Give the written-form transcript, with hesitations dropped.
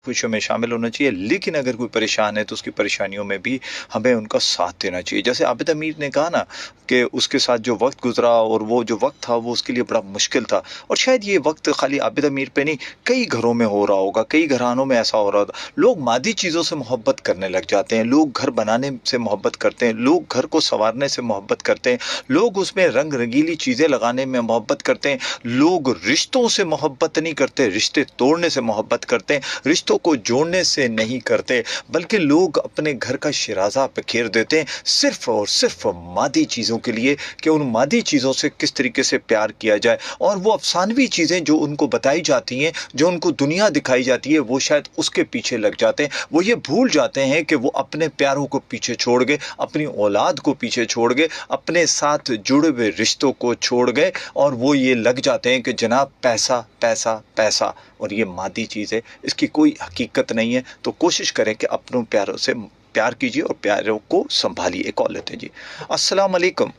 खुशियों में शामिल होना चाहिए, लेकिन अगर कोई परेशान है तो उसकी परेशानियों में भी हमें उनका साथ देना चाहिए। जैसे आबिद अमीर ने कहा ना कि उसके साथ जो वक्त गुजरा और वो जो वक्त था वो उसके लिए बड़ा मुश्किल था, और शायद ये वक्त खाली आबिद अमीर पे नहीं, कई घरों में हो रहा होगा, कई घरानों में ऐसा हो रहा होगा। लोग मादी चीज़ों से मोहब्बत करने लग जाते हैं, लोग घर बनाने से मोहब्बत करते हैं, लोग घर को संवारने से मोहब्बत करते हैं, लोग उसमें रंग रंगीली चीज़ें लगाने में मोहब्बत करते हैं, लोग रिश्तों से मोहब्बत नहीं करते, रिश्ते तोड़ने से मोहब्बत करते हैं, रिश्तों को जोड़ने से नहीं करते, बल्कि लोग अपने घर का शिराजा बिखेर देते हैं सिर्फ और सिर्फ मादी चीज़ों के लिए, कि उन मादी चीज़ों से किस तरीके से प्यार किया जाए। और वो अफसानवी चीज़ें जो उनको बताई जाती हैं, जो उनको दुनिया दिखाई जाती है, वो शायद उसके पीछे लग जाते हैं। वो ये भूल जाते हैं कि वो अपने प्यारों को पीछे छोड़ गए, अपनी औलाद को पीछे छोड़ गए, अपने साथ जुड़े हुए रिश्तों को छोड़ गए, और वो ये लग जाते हैं कि जनाब पैसा पैसा पैसा, और ये मादी चीज़ है, इसकी कोई हकीकत नहीं है। तो कोशिश करें कि अपनों प्यारों से प्यार कीजिए और प्यारों को संभालिए। एक कॉल लेते हैं जी। अस्सलाम वालेकुम।